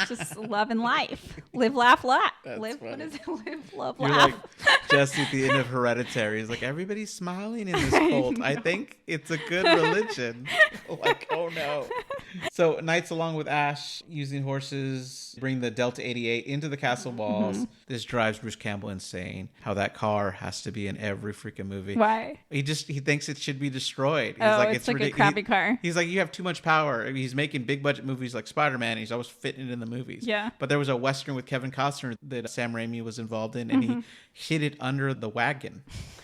Just loving life. Live, laugh, laugh. Live, funny. What is it? Live, love, You're laugh. Like Jesse at the end of Hereditary. He's like, everybody's smiling in this cult. I think it's a good religion. Like, oh no. So Knights, along with Ash, using horses, bring the Delta 88 into the castle walls. This drives Bruce Campbell insane. How that car has to be in every freaking movie. Why? He thinks it should be destroyed. He's like, it's like a crappy car. He's like, you have too much power. I mean, he's making big budget movies like Spider-Man. And he's always fitting it in the movies. Yeah. But there was a Western with Kevin Costner that Sam Raimi was involved in, and he hid it under the wagon.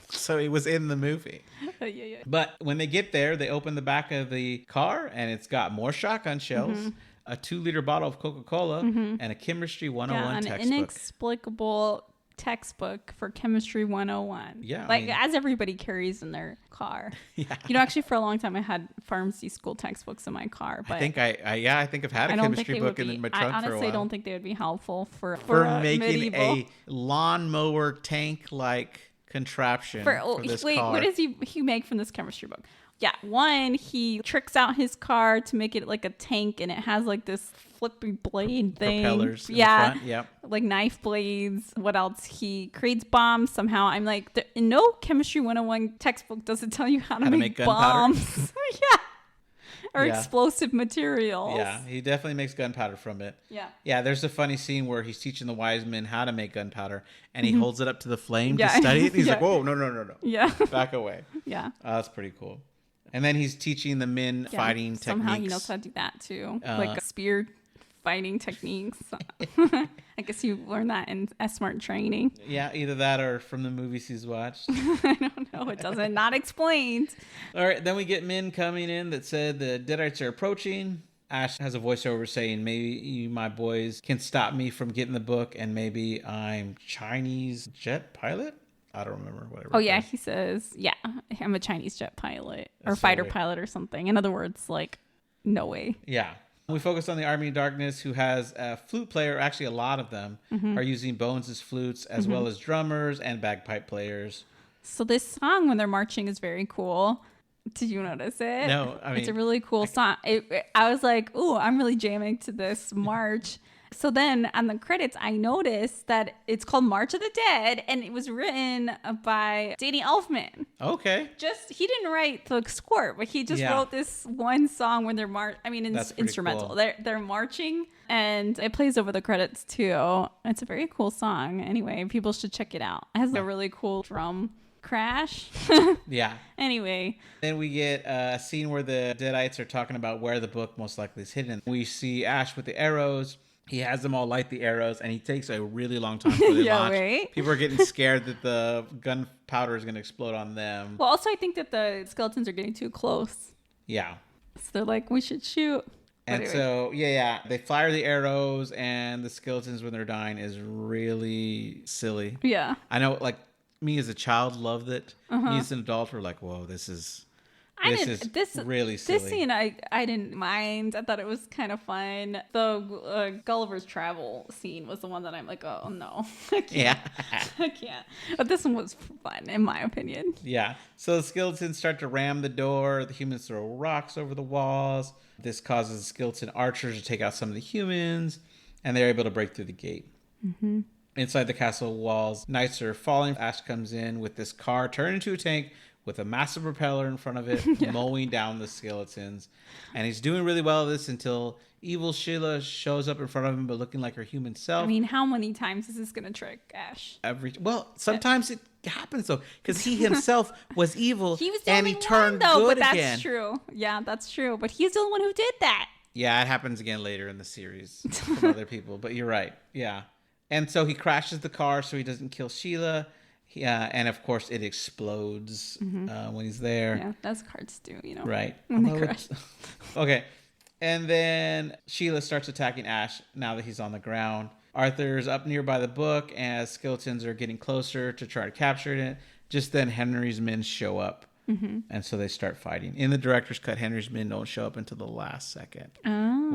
So it was in the movie. Yeah. But when they get there, they open the back of the car, and it's got more shotgun shells, a 2-liter bottle of Coca-Cola, and a Chemistry 101 textbook. An inexplicable textbook for Chemistry 101. Yeah. As everybody carries in their car. Yeah. You know, actually for a long time I had pharmacy school textbooks in my car. But I think I've had a chemistry book in my trunk for a while. I honestly don't think they would be helpful for making medieval. a lawnmower tank-like contraption for this car. What does he make from this chemistry book? Yeah, one, he tricks out his car to make it like a tank, and it has like this flippy blade thing. Propellers in the front, yep. Like knife blades. What else? He creates bombs somehow. I'm like, in no Chemistry 101 textbook does it tell you how to make bombs. Yeah. Or explosive materials. Yeah, he definitely makes gunpowder from it. Yeah. Yeah, there's a funny scene where he's teaching the wise men how to make gunpowder, and he holds it up to the flame to study it. And he's like, whoa, no. Yeah. Back away. Yeah. That's pretty cool. And then he's teaching the men fighting techniques. Somehow he knows how to do that too. Like spear fighting techniques. I guess you learned that in S-Smart training. Yeah, either that or from the movies he's watched. I don't know. It doesn't. Not explained. All right, then we get men coming in that said the Deadites are approaching. Ash has a voiceover saying, maybe you, my boys, can stop me from getting the book, and maybe I'm Chinese jet pilot? I don't remember whatever. Oh, yeah, he says, I'm a Chinese jet pilot or fighter pilot or something. In other words, like, no way. Yeah. We focus on the Army of Darkness, who has a flute player. Actually, a lot of them are using bones as flutes, as well as drummers and bagpipe players. So this song, when they're marching, is very cool. Did you notice it? No, I mean... It's a really cool song. I was like, ooh, I'm really jamming to this march. So then on the credits, I noticed that it's called March of the Dead, and it was written by Danny Elfman. Okay. He didn't write the score, but he just wrote this one song when they're it's instrumental. Cool. They're marching, and it plays over the credits too. It's a very cool song. Anyway, people should check it out. It has a really cool drum crash. Yeah. Anyway. Then we get a scene where the Deadites are talking about where the book most likely is hidden. We see Ash with the arrows. He has them all light the arrows, and he takes a really long time for the launch. Right? People are getting scared that the gunpowder is going to explode on them. Well, also, I think that the skeletons are getting too close. Yeah. So they're like, we should shoot. And anyway. So, they fire the arrows, and the skeletons, when they're dying, is really silly. Yeah. I know, like, me as a child loved it. Me as an adult, we're like, whoa, this is really silly. This scene I didn't mind. I thought it was kind of fun. The Gulliver's Travel scene was the one that I'm like, oh no, I can't. Yeah. I can't. But this one was fun, in my opinion. Yeah. So the skeletons start to ram the door. The humans throw rocks over the walls. This causes the skeleton archers to take out some of the humans, and they're able to break through the gate. Mm-hmm. Inside the castle walls, knights are falling. Ash comes in with this car turned into a tank with a massive propeller in front of it, mowing down the skeletons. And he's doing really well at this until evil Sheila shows up in front of him, but looking like her human self. I mean, how many times is this going to trick Ash? Sometimes it happens, though, because he himself was evil, he was the and only he turned one, though, good but again. That's true. Yeah, that's true. But he's the only one who did that. Yeah, it happens again later in the series from other people, but you're right. Yeah. And so he crashes the car so he doesn't kill Sheila. Yeah, and of course it explodes when he's there. Yeah, that's cards do, Right. When they crash. Okay. And then Sheila starts attacking Ash now that he's on the ground. Arthur's up nearby the book as skeletons are getting closer to try to capture it. Just then Henry's men show up. Mm-hmm. And so they start fighting. In the director's cut, Henry's men don't show up until the last second,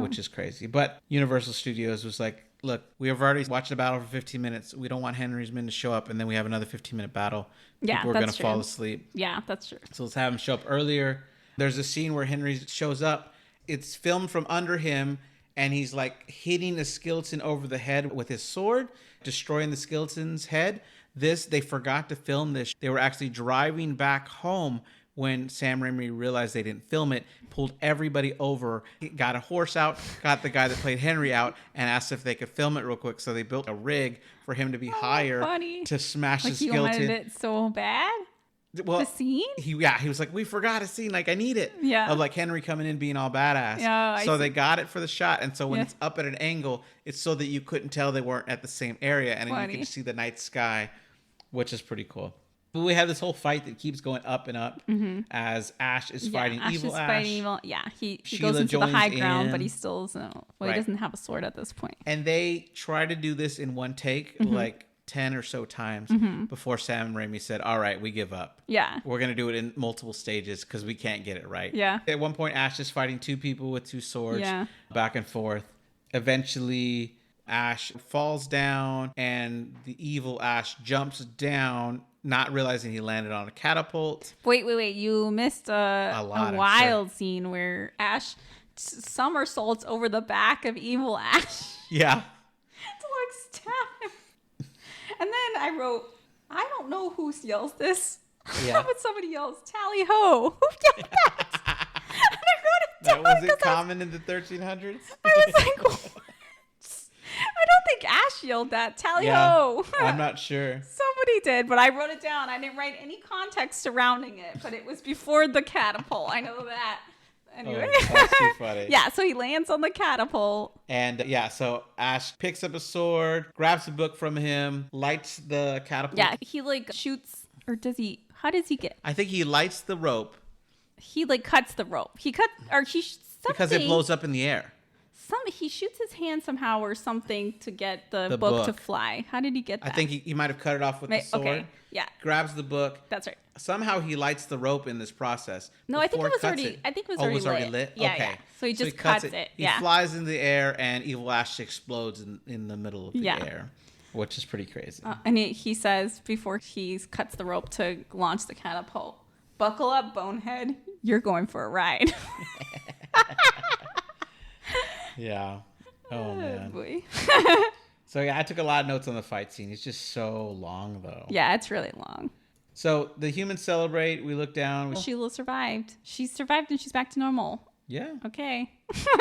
which is crazy. But Universal Studios was like, look, we have already watched a battle for 15 minutes. We don't want Henry's men to show up, and then we have another 15-minute battle. Yeah, people are going to fall asleep. Yeah, that's true. So let's have him show up earlier. There's a scene where Henry shows up. It's filmed from under him, and he's like hitting a skeleton over the head with his sword, destroying the skeleton's head. They forgot to film this. They were actually driving back home when Sam Raimi realized they didn't film it, pulled everybody over, got a horse out, got the guy that played Henry out, and asked if they could film it real quick. So they built a rig for him to be higher to smash the skeleton. Like he wanted it so bad? Well, the scene? He was like, we forgot a scene. Like, I need it. Yeah. Of like Henry coming in being all badass. Yeah, so they got it for the shot. And so when it's up at an angle, it's so that you couldn't tell they weren't at the same area. And then you can see the night sky, which is pretty cool. But we have this whole fight that keeps going up and up as Ash is fighting evil Ash. Fighting evil. Yeah, he goes into the high ground, but he still isn't. Well, he doesn't have a sword at this point. And they try to do this in one take, like 10 or so times before Sam Raimi said, all right, we give up. Yeah. We're going to do it in multiple stages because we can't get it right. Yeah. At one point, Ash is fighting two people with two swords back and forth. Eventually, Ash falls down and the evil Ash jumps down, not realizing he landed on a catapult. Wait. You missed a wild scene where Ash somersaults over the back of evil Ash. Yeah. To like stab him. And then I wrote, I don't know who yells this. Yeah. But somebody yells, tally ho. Who yelled that? And I wrote it down. Was it common in the 1300s? I was like, what? I don't think Ash yelled that. Tally ho. I'm not sure. Somebody did, but I wrote it down. I didn't write any context surrounding it, but it was before the catapult. I know that. Anyway. Oh, that's too funny. Yeah, so he lands on the catapult. And so Ash picks up a sword, grabs a book from him, lights the catapult. Yeah, he like shoots, or does he, how does he get? I think he lights the rope. He like cuts the rope. Because it blows up in the air. He shoots his hand somehow or something to get the book to fly. How did he get that? I think he might have cut it off with the sword. Okay, yeah. Grabs the book. That's right. Somehow he lights the rope in this process. No, I think it was already lit. Yeah, okay. Yeah. So he just cuts it. He flies in the air and evil Ash explodes in the middle of the air, which is pretty crazy. And he says before he cuts the rope to launch the catapult, buckle up, bonehead. You're going for a ride. Yeah. Oh, man. Boy. So, yeah, I took a lot of notes on the fight scene. It's just so long, though. Yeah, it's really long. So, the humans celebrate. We look down. Sheila survived. She survived and she's back to normal. Yeah. Okay.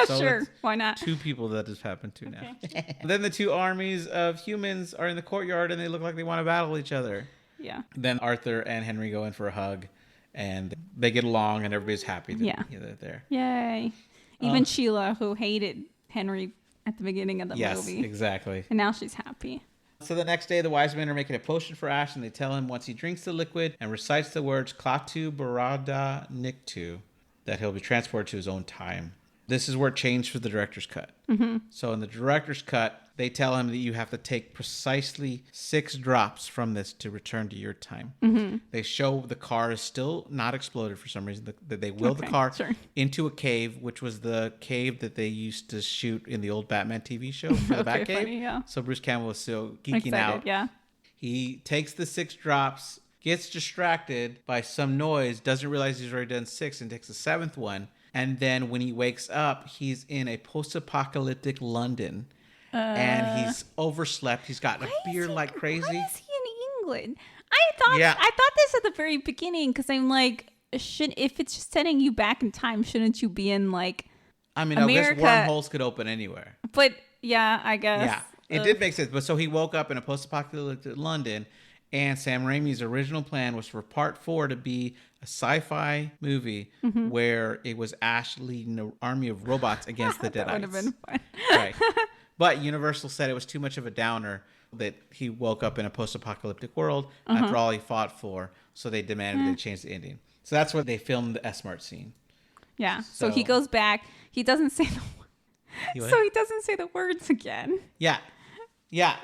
So sure. Why not? 2 people that has happened to now. Then the 2 armies of humans are in the courtyard and they look like they want to battle each other. Yeah. Then Arthur and Henry go in for a hug and they get along and everybody's happy that they're there. Yay. Even Sheila, who hated Henry at the beginning of the movie. Yes, exactly. And now she's happy. So the next day, the wise men are making a potion for Ash, and they tell him once he drinks the liquid and recites the words Klaatu Barada Niktu, that he'll be transported to his own time. This is where it changed for the director's cut. Mm-hmm. So in the director's cut, they tell him that you have to take precisely 6 drops from this to return to your time. Mm-hmm. They show the car is still not exploded for some reason. That they wheel the car into a cave, which was the cave that they used to shoot in the old Batman TV show for the Batcave. Funny, yeah. So Bruce Campbell was still geeking out. Yeah. He takes the 6 drops, gets distracted by some noise, doesn't realize he's already done 6, and takes the 7th one. And then when he wakes up, he's in a post-apocalyptic London. And he's overslept. He's got a beard like crazy. Why is he in England? I thought this at the very beginning because I'm like, if it's just sending you back in time, shouldn't you be in like America? I guess wormholes could open anywhere. But yeah, I guess. Yeah, it did make sense. But so he woke up in a post-apocalyptic London, and Sam Raimi's original plan was for Part 4 to be a sci-fi movie where it was Ash leading an army of robots against the Deadites. That would have been fun. Right. But Universal said it was too much of a downer that he woke up in a post-apocalyptic world after all he fought for, so they demanded they change the ending. So that's where they filmed the S-Mart scene. Yeah. So he goes back. He doesn't say he doesn't say the words again. Yeah. Yeah.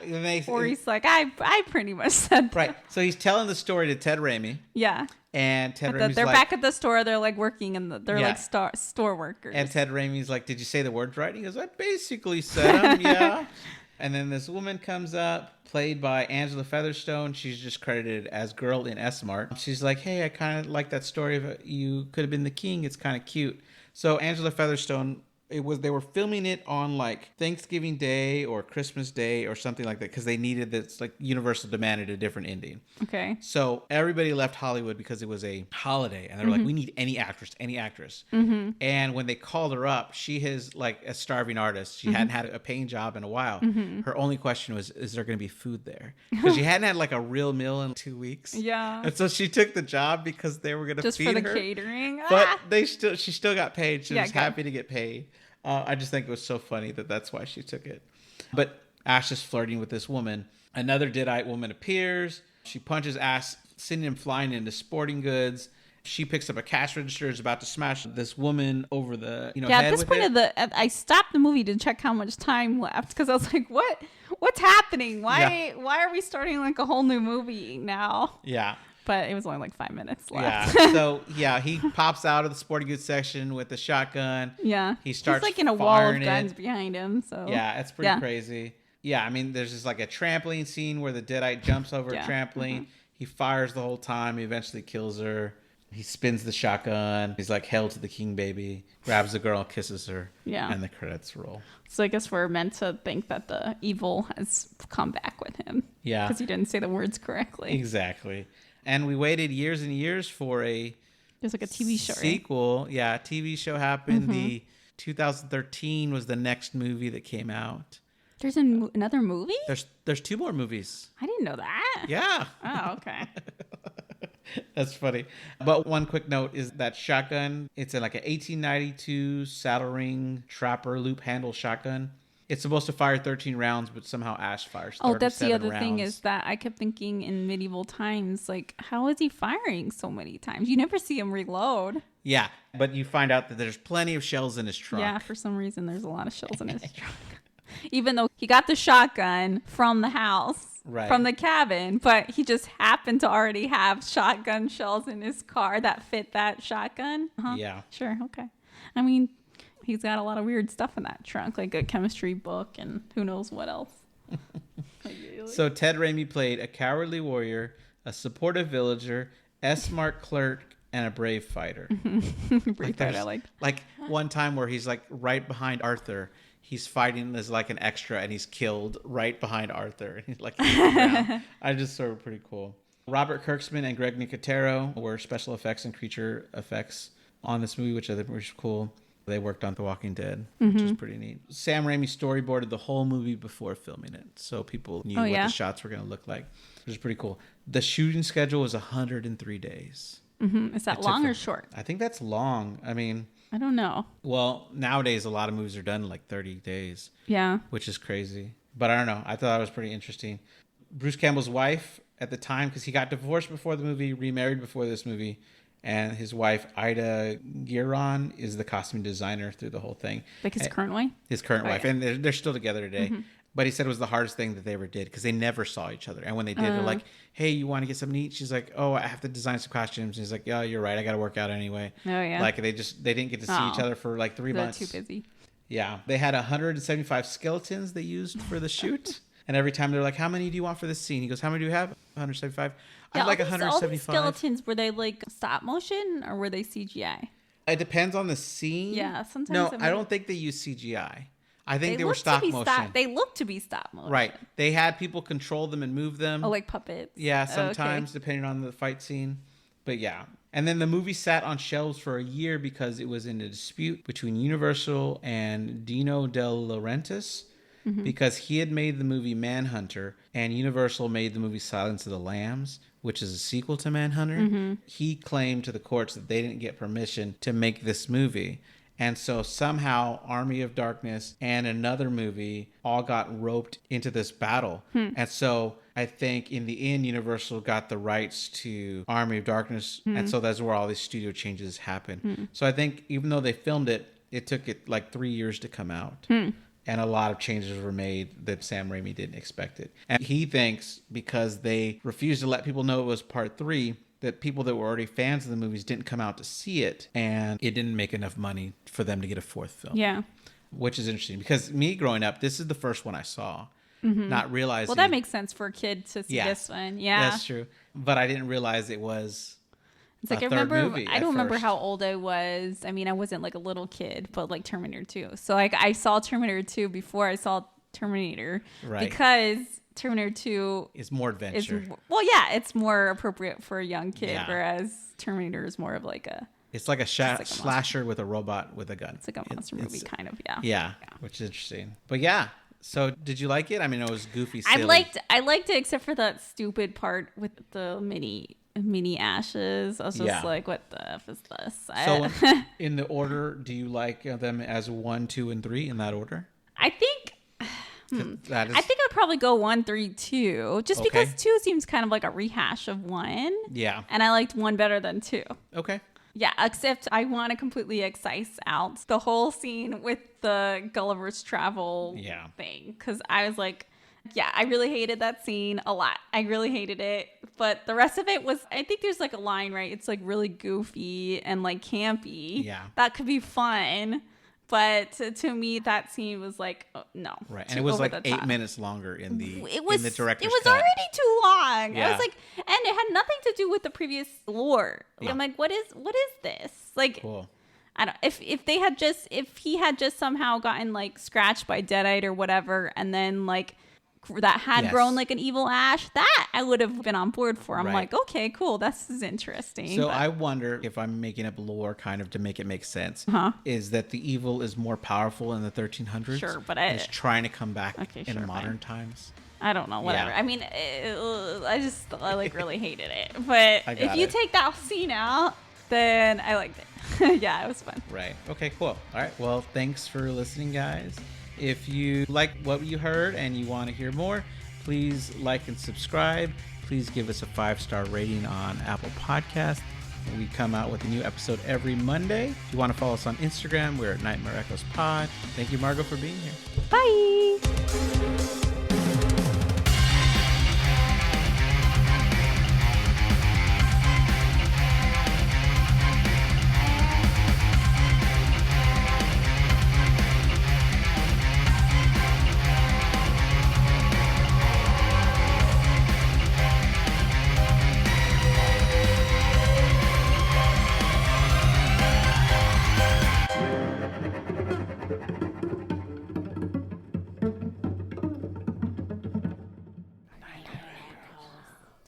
Or he's like, I pretty much said that. Right. So he's telling the story to Ted Raimi. Yeah. And Ted Raimi's they're like, back at the store. They're like working they're like store workers. And Ted Raimi's like, did you say the words right? He goes, I basically said them, yeah. And then this woman comes up, played by Angela Featherstone. She's just credited as Girl in S-Mart. She's like, hey, I kind of like that story of you could have been the king. It's kind of cute. So Angela Featherstone, they were filming it on like Thanksgiving Day or Christmas Day or something like that because they needed this, like Universal demanded a different ending. Okay. So everybody left Hollywood because it was a holiday and they were like, we need any actress. Mm-hmm. And when they called her up, she is like a starving artist. She hadn't had a paying job in a while. Mm-hmm. Her only question was, is there going to be food there? Because she hadn't had like a real meal in 2 weeks. Yeah. And so she took the job because they were going to feed her. Just for the catering. But she still got paid. She was happy to get paid. I just think it was so funny that's why she took it. But Ash is flirting with this woman. Another Deadite woman appears. She punches Ash, sending him flying into sporting goods. She picks up a cash register, is about to smash this woman over the head with it. Yeah, at this point I stopped the movie to check how much time left because I was like, what's happening? Why are we starting like a whole new movie now? Yeah. But it was only like 5 minutes left. Yeah. So, he pops out of the sporting goods section with the shotgun. Yeah. He starts He's like in a wall of guns behind him. So yeah, it's pretty crazy. Yeah, I mean, there's just like a trampoline scene where the Deadite jumps over a trampoline. Mm-hmm. He fires the whole time. He eventually kills her. He spins the shotgun. He's like, hail to the king, baby. Grabs the girl, kisses her. Yeah. And the credits roll. So I guess we're meant to think that the evil has come back with him. Yeah. Because he didn't say the words correctly. Exactly. And we waited years and years for there's like a TV show, sequel. Right? Yeah, a TV show happened. Mm-hmm. The 2013 was the next movie that came out. There's another movie? There's 2 more movies. I didn't know that. Yeah. Oh, okay. That's funny. But one quick note is that shotgun, it's in like an 1892 saddle ring trapper loop handle shotgun. It's supposed to fire 13 rounds, but somehow Ash fires 37 rounds. Oh, that's the other thing is that I kept thinking in medieval times, like, how is he firing so many times? You never see him reload. Yeah, but you find out that there's plenty of shells in his trunk. Yeah, for some reason, there's a lot of shells in his trunk. Even though he got the shotgun from the house, from the cabin, but he just happened to already have shotgun shells in his car that fit that shotgun. Uh-huh. Yeah. Sure, okay. I mean, he's got a lot of weird stuff in that trunk, like a chemistry book and who knows what else. So Ted Raimi played a cowardly warrior, a supportive villager, S-Mart clerk, and a brave fighter. Brave fighter, I like one time where he's like right behind Arthur. he's fighting as like an extra and he's killed right behind Arthur. And he's like, I just thought it pretty cool. Robert Kirkman and Greg Nicotero were special effects and creature effects on this movie, which I think was cool. They worked on The Walking Dead, which is pretty neat. Sam Raimi storyboarded the whole movie before filming it, so people knew what the shots were going to look like, which is pretty cool. The shooting schedule was 103 days. Is that long or short? I think that's long. I mean, I don't know. Well, nowadays a lot of movies are done in like 30 days. Yeah. Which is crazy. But I don't know. I thought that was pretty interesting. Bruce Campbell's wife at the time, because he got divorced before the movie, remarried before this movie, and his wife, Ida Giron, is the costume designer through the whole thing. Like his current wife? His current wife. Yeah. And they're still together today. But he said it was the hardest thing that they ever did because they never saw each other. And when they did, they're like, hey, you want to get something to eat? She's like, oh, I have to design some costumes. And he's like, yeah, you're right. I got to work out anyway. Oh, yeah. Like they didn't get to see each other for like 3 months. They're too busy. Yeah. They had 175 skeletons they used for the shoot. And every time they're like, how many do you want for this scene? He goes, how many do you have? 175. Yeah, I'd like 175. All these skeletons, were they like stop motion or were they CGI? It depends on the scene. Yeah, sometimes. No, I don't think they use CGI. I think they were stop motion. They look to be stop motion. Right. They had people control them and move them. Oh, like puppets. Yeah, sometimes depending on the fight scene. But yeah. And then the movie sat on shelves for a year because it was in a dispute between Universal and Dino De Laurentiis. Because he had made the movie Manhunter and Universal made the movie Silence of the Lambs, which is a sequel to Manhunter. He claimed to the courts that they didn't get permission to make this movie. And so somehow Army of Darkness and another movie all got roped into this battle. And so I think in the end, Universal got the rights to Army of Darkness. And so that's where all these studio changes happened. So I think even though they filmed it, it took it like 3 years to come out. And a lot of changes were made that Sam Raimi didn't expect it. And he thinks because they refused to let people know it was part 3, that people that were already fans of the movies didn't come out to see it. And it didn't make enough money for them to get a 4th film. Yeah. Which is interesting because me growing up, this is the first one I saw. Not realizing. Well, that makes sense for a kid to see this one. Yeah. That's true. But I didn't realize it was... It's like I don't remember how old I was. I mean, I wasn't like a little kid, but like Terminator 2. So like I saw Terminator 2 before I saw Terminator, because Terminator 2 is more adventure. It's more appropriate for a young kid, whereas Terminator is more of like a... It's like a slasher with a robot with a gun. It's like a monster movie, kind of. Yeah, which is interesting. But yeah. So did you like it? I mean, it was goofy, silly. I liked it except for that stupid part with the mini ashes. I was just like, what the F is this? So in the order, do you like them as 1, 2, and 3 in that order? I think I think I'd probably go 1, 3, 2, just because 2 seems kind of like a rehash of 1. Yeah. And I liked 1 better than 2. Okay. Yeah, except I want to completely excise out the whole scene with the Gulliver's Travel thing, because I was like, yeah, I really hated that scene a lot. I really hated it. But the rest of it was, I think there's like a line, right? It's like really goofy and like campy. Yeah. That could be fun. But to me, that scene was like, oh, no. Right. And it was like 8 minutes longer in the director's cut. It was already too long. Yeah. I was like, and it had nothing to do with the previous lore. Yeah. I'm like, what is this? Like, cool. I don't, if he had just somehow gotten like scratched by Deadite or whatever, and then like that had grown like an evil ash, that I would have been on board for. I'm like, okay, cool, this is interesting. So I wonder if I'm making up lore kind of to make it make sense. Is that the evil is more powerful in the 1300s? Sure, but it's trying to come back in modern times. I don't know, whatever. Yeah. I mean, I like really hated it. But if you take that scene out, then I liked it. Yeah, it was fun. Right. Okay, cool. All right. Well, thanks for listening, guys. If you like what you heard and you want to hear more, please like and subscribe. Please give us a 5-star rating on Apple Podcasts. We come out with a new episode every Monday. If you want to follow us on Instagram, we're at Nightmare Echoes Pod. Thank you, Margo, for being here. Bye.